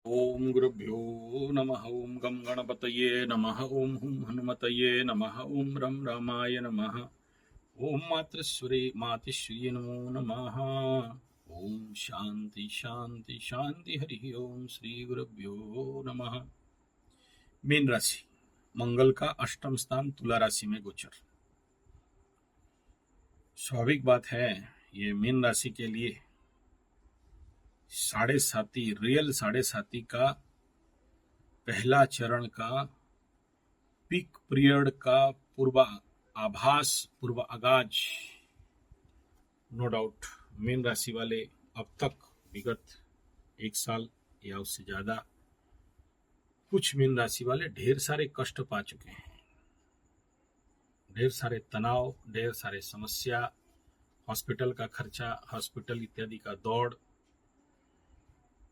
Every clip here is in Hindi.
ओम गुरुभ्यो नमः। ओम गम गणपतये नमः। ओम हुम हनुमतये नमः। ओम रम रामाय नमः। ओम मातृश्वरे मातृश्री नमो नमः। ओम शांति शांति शांति। हरि ओम श्री गुरुभ्यो नमः। मीन राशि, मंगल का अष्टम स्थान तुला राशि में गोचर। स्वाभाविक बात है, ये मीन राशि के लिए साढ़े साती, रियल साढ़े साती का पहला चरण का पीक पीरियड का पूर्व आभास, पूर्व आगाज। नो डाउट मीन राशि वाले अब तक विगत एक साल या उससे ज्यादा कुछ मीन राशि वाले ढेर सारे कष्ट पा चुके हैं, ढेर सारे तनाव, ढेर सारे समस्या, हॉस्पिटल का खर्चा, हॉस्पिटल इत्यादि का दौड़,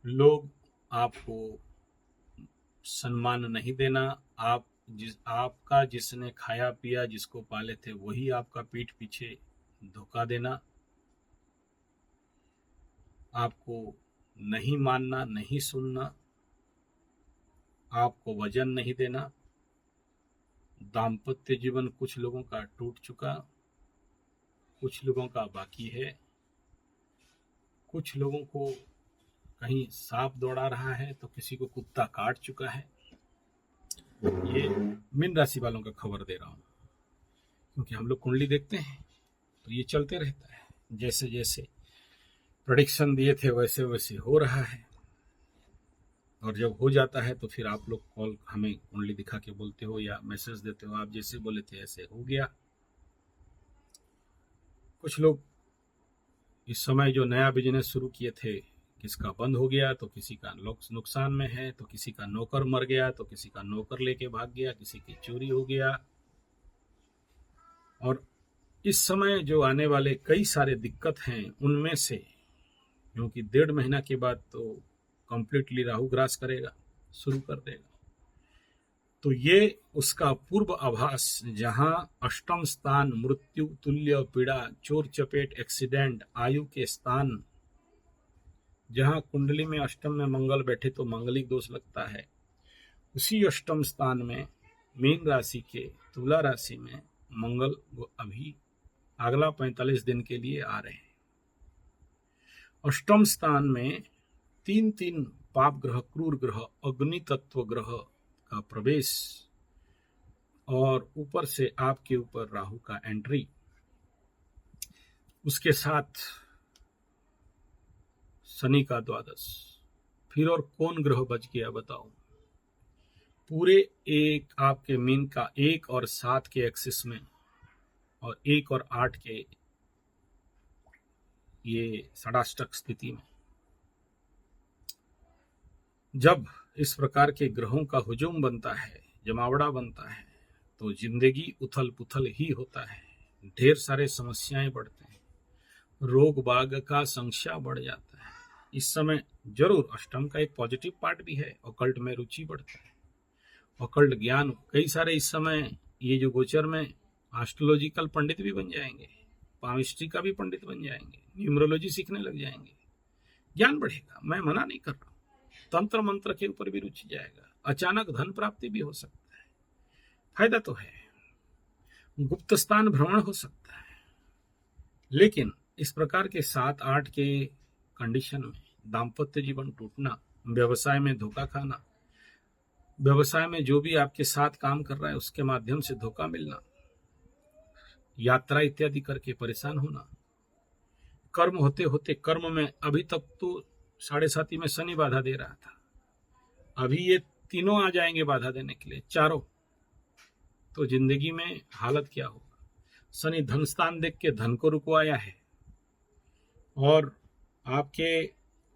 लोग आपको सम्मान नहीं देना, आपका जिसने खाया पिया, जिसको पाले थे वही आपका पीठ पीछे धोखा देना, आपको नहीं मानना, नहीं सुनना, आपको वजन नहीं देना। दाम्पत्य जीवन कुछ लोगों का टूट चुका, कुछ लोगों का बाकी है, कुछ लोगों को कहीं सांप दौड़ा रहा है तो किसी को कुत्ता काट चुका है। ये मीन राशि वालों का खबर दे रहा हूं, क्योंकि हम लोग कुंडली देखते हैं तो ये चलते रहता है। जैसे जैसे प्रेडिक्शन दिए थे वैसे वैसे हो रहा है, और जब हो जाता है तो फिर आप लोग कॉल हमें कुंडली दिखा के बोलते हो या मैसेज देते हो, आप जैसे बोले थे ऐसे हो गया। कुछ लोग इस समय जो नया बिजनेस शुरू किए थे, किसका बंद हो गया तो किसी का नुकसान में है, तो किसी का नौकर मर गया, तो किसी का नौकर लेके भाग गया, किसी की चोरी हो गया। और इस समय जो आने वाले कई सारे दिक्कत हैं, उनमें से क्योंकि 1.5 महीना के बाद तो कंप्लीटली राहु ग्रास करेगा, शुरू कर देगा, तो ये उसका पूर्व आभास, जहां अष्टम स्थान मृत्यु तुल्य पीड़ा, चोर चपेट, एक्सीडेंट, आयु के स्थान, जहां कुंडली में अष्टम में मंगल बैठे तो मांगलिक दोष लगता है, उसी अष्टम स्थान में मीन राशि के तुला राशि में मंगल अभी अगला 45 दिन के लिए आ रहे हैं। अष्टम स्थान में 3 पाप ग्रह, क्रूर ग्रह, अग्नि तत्व ग्रह का प्रवेश, और ऊपर से आपके ऊपर राहु का एंट्री, उसके साथ शनि का द्वादश। फिर और कौन ग्रह बच गया बताओ? पूरे एक आपके मीन का 1 और 7 के एक्सिस में, और 1 और 8 के ये षडाष्टक स्थिति में, जब इस प्रकार के ग्रहों का हुजूम बनता है, जमावड़ा बनता है, तो जिंदगी उथल पुथल ही होता है। ढेर सारे समस्याएं बढ़ते हैं, रोग बाग का संख्या बढ़ जाता है। इस समय जरूर अष्टम का एक पॉजिटिव पार्ट भी है, ऑकल्ट में रुचि बढ़ता है, ऑकल्ट ज्ञान कई सारे इस समय ये जो गोचर में एस्ट्रोलॉजिकल पंडित भी बन जाएंगे, पामिस्ट्री का भी पंडित बन जाएंगे, न्यूमरोलॉजी सीखने लग जाएंगे, ज्ञान बढ़ेगा, मैं मना नहीं कर रहा हूं। तंत्र मंत्र के ऊपर भी रुचि जाएगा, अचानक धन प्राप्ति भी हो सकता है, फायदा तो है, गुप्त स्थान भ्रमण हो सकता है। लेकिन इस प्रकार के 7-8 के कंडीशन में दाम्पत्य जीवन टूटना, व्यवसाय में धोखा खाना, व्यवसाय में जो भी आपके साथ काम कर रहा है उसके माध्यम से धोखा मिलना, यात्रा इत्यादि करके परेशान होना, कर्म होते होते कर्म में अभी तक तो 7.5 में शनि बाधा दे रहा था, अभी ये तीनों आ जाएंगे बाधा देने के लिए, चारों, तो जिंदगी में हालत क्या होगा? शनि धन स्थान देख के धन को रुकवाया है, और आपके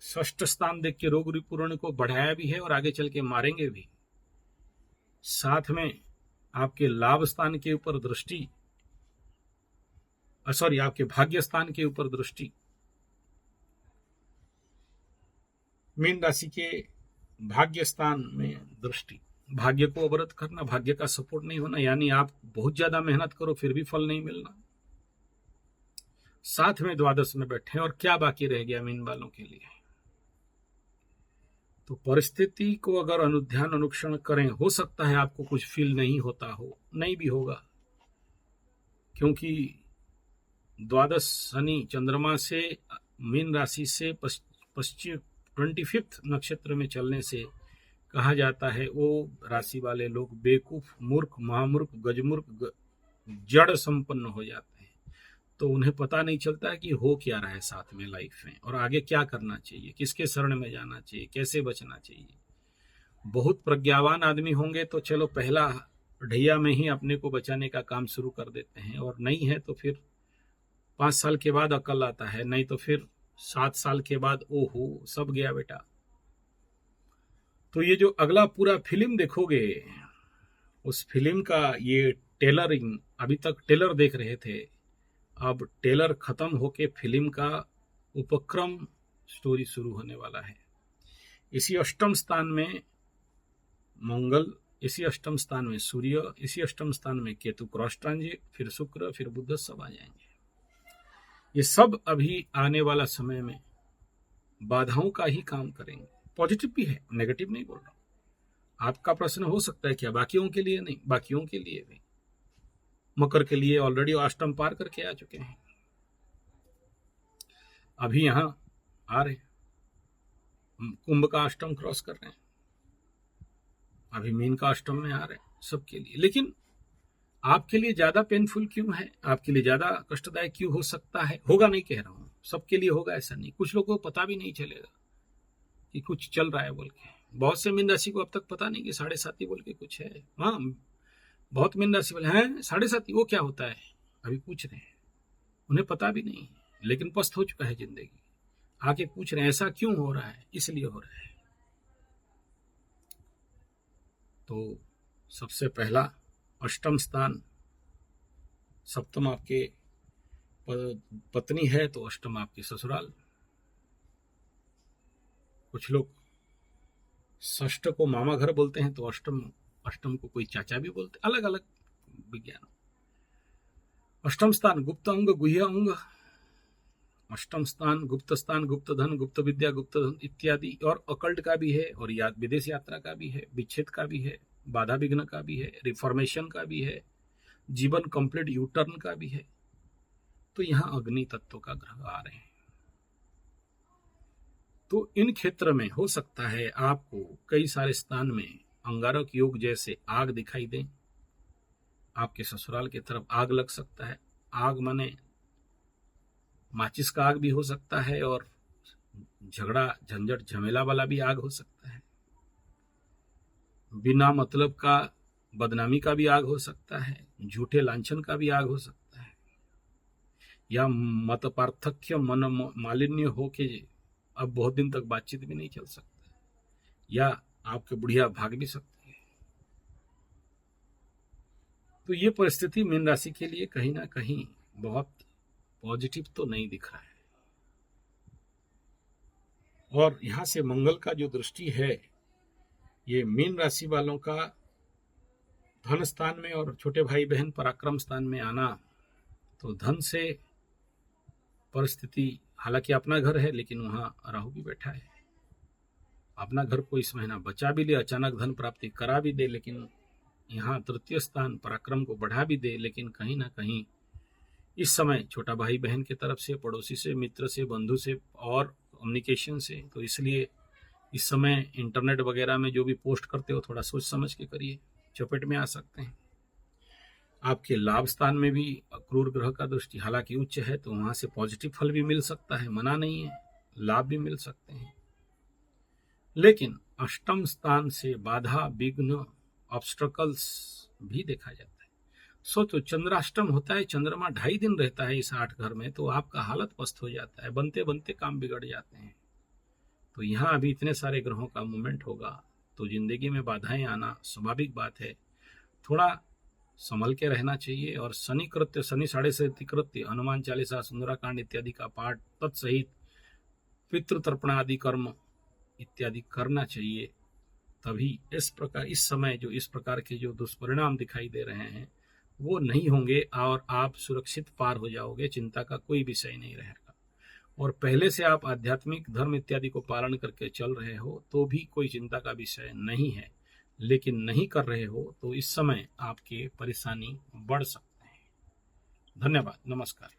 षष्ठ स्थान देख के रोग रिपूर्ण को बढ़ाया भी है, और आगे चल के मारेंगे भी। साथ में आपके लाभ स्थान के ऊपर दृष्टि, सॉरी, आपके भाग्य स्थान के ऊपर दृष्टि, मीन राशि के भाग्य स्थान में दृष्टि, भाग्य को अवरुद्ध करना, भाग्य का सपोर्ट नहीं होना, यानी आप बहुत ज्यादा मेहनत करो फिर भी फल नहीं मिलना। साथ में द्वादश में बैठे, और क्या बाकी रह गया मीन वालों के लिए? तो परिस्थिति को अगर अनुध्यान अनुक्षण करें, हो सकता है आपको कुछ फील नहीं होता हो, नहीं भी होगा, क्योंकि द्वादश शनि चंद्रमा से मीन राशि से पश्चिम 25 नक्षत्र में चलने से कहा जाता है वो राशि वाले लोग बेवकूफ, मूर्ख, महामूर्ख, गजमूर्ख, जड़ संपन्न हो जाते हैं। तो उन्हें पता नहीं चलता है कि हो क्या रहा है साथ में लाइफ में, और आगे क्या करना चाहिए, किसके शरण में जाना चाहिए, कैसे बचना चाहिए। बहुत प्रज्ञावान आदमी होंगे तो चलो पहला ढैया में ही अपने को बचाने का काम शुरू कर देते हैं, और नहीं है तो फिर 5 साल के बाद अकल आता है, नहीं तो फिर 7 साल के बाद ओहो सब गया बेटा। तो ये जो अगला पूरा फिल्म देखोगे, उस फिल्म का ये टेलरिंग, अभी तक टेलर देख रहे थे, अब टेलर खत्म होके फिल्म का उपक्रम स्टोरी शुरू होने वाला है। इसी अष्टम स्थान में मंगल, इसी अष्टम स्थान में सूर्य, इसी अष्टम स्थान में केतु क्रॉस ट्रांजिट, फिर शुक्र, फिर बुध, सब आ जाएंगे। ये सब अभी आने वाला समय में बाधाओं का ही काम करेंगे। पॉजिटिव भी है, नेगेटिव नहीं बोल रहा हूं। आपका प्रश्न हो सकता है क्या बाकियों के लिए नहीं, बाकियों के लिए भी। मकर के लिए ऑलरेडी अष्टम पार करके आ चुके हैं, अभी यहां आ रहे, कुंभ का अष्टम क्रॉस कर रहे हैं, अभी मीन का अष्टम में आ रहे हैं, सबके लिए। लेकिन आपके लिए ज्यादा पेनफुल क्यों है, आपके लिए ज्यादा कष्टदायक क्यों हो सकता है? होगा, नहीं कह रहा हूं सबके लिए होगा, ऐसा नहीं। कुछ लोगों को पता भी नहीं चलेगा कि कुछ चल रहा है बोल के। बहुत से मीन राशि को अब तक पता नहीं कि 7.5 बोल के कुछ है। हाँ, बहुत मीन राशि वाले हैं 7.5 वो क्या होता है अभी पूछ रहे हैं, उन्हें पता भी नहीं, लेकिन पस्त हो चुका है जिंदगी, आके पूछ रहे हैं ऐसा क्यों हो रहा है, इसलिए हो रहा है। तो सबसे पहला अष्टम स्थान, सप्तम आपके पत्नी है तो अष्टम आपके ससुराल। कुछ लोग षष्ठ को मामा घर बोलते हैं, तो अष्टम को कोई चाचा भी बोलते, अलग अलग विज्ञान। अष्टम स्थान गुप्त अंग, गुह्य अंग, अष्टम स्थान गुप्त स्थान, गुप्त धन, गुप्त विद्या, गुप्त धन इत्यादि, और अकल्ट का भी है, और विदेश यात्रा का भी है, विच्छेद का भी है, बाधा विघ्न का भी है, रिफॉर्मेशन का भी है, जीवन कंप्लीट यू टर्न का भी है। तो यहां अग्नि तत्व का ग्रह आ रहे हैं। तो इन क्षेत्र में हो सकता है आपको कई सारे स्थान में अंगारक योग जैसे आग दिखाई दे, आपके ससुराल की तरफ आग लग सकता है। आग माने माचिस का आग भी हो सकता है, और झगड़ा झंझट झमेला वाला भी आग हो सकता है। बिना मतलब का बदनामी का भी आग हो सकता है, झूठे लांछन का भी आग हो सकता है, या मत पार्थक्य मन मालिन्य हो के अब बहुत दिन तक बातचीत भी नहीं चल सकता, या आपके बुढ़िया भाग भी सकती है। तो ये परिस्थिति मीन राशि के लिए कहीं ना कहीं बहुत पॉजिटिव तो नहीं दिख रहा है। और यहां से मंगल का जो दृष्टि है, ये मीन राशि वालों का धन स्थान में और छोटे भाई बहन पराक्रम स्थान में आना, तो धन से परिस्थिति, हालांकि अपना घर है लेकिन वहां राहु भी बैठा है, अपना घर को इस महीना बचा भी ले, अचानक धन प्राप्ति करा भी दे, लेकिन यहाँ तृतीय स्थान पराक्रम को बढ़ा भी दे, लेकिन कहीं ना कहीं इस समय छोटा भाई बहन की तरफ से, पड़ोसी से, मित्र से, बंधु से और कम्युनिकेशन से, तो इसलिए इस समय इंटरनेट वगैरह में जो भी पोस्ट करते हो थोड़ा सोच समझ के करिए, चपेट में आ सकते हैं। आपके लाभ स्थान में भी क्रूर ग्रह का दृष्टि, हालांकि उच्च है तो वहां से पॉजिटिव फल भी मिल सकता है, मना नहीं है, लाभ भी मिल सकते हैं। लेकिन अष्टम स्थान से बाधा, विघ्न, ऑब्स्ट्रकल्स भी देखा जाता है। सोचो चंद्राष्टम होता है, चंद्रमा 2.5 दिन रहता है इस 8 घर में, तो आपका हालत पस्त हो जाता है, बनते बनते काम बिगड़ जाते हैं। तो यहाँ अभी इतने सारे ग्रहों का मूवमेंट होगा, तो जिंदगी में बाधाएं आना स्वाभाविक बात है। थोड़ा संभल के रहना चाहिए, और शनि कृत्य, शनि 7.5 कृत्य, हनुमान चालीसा, सुंदराकांड इत्यादि का पाठ तत्सहित पितृतर्पण आदि कर्म इत्यादि करना चाहिए। तभी इस प्रकार, इस समय जो इस प्रकार के जो दुष्परिणाम दिखाई दे रहे हैं वो नहीं होंगे, और आप सुरक्षित पार हो जाओगे, चिंता का कोई विषय नहीं रहेगा। और पहले से आप आध्यात्मिक धर्म इत्यादि को पालन करके चल रहे हो तो भी कोई चिंता का विषय नहीं है, लेकिन नहीं कर रहे हो तो इस समय आपके परेशानी बढ़ सकते हैं। धन्यवाद, नमस्कार।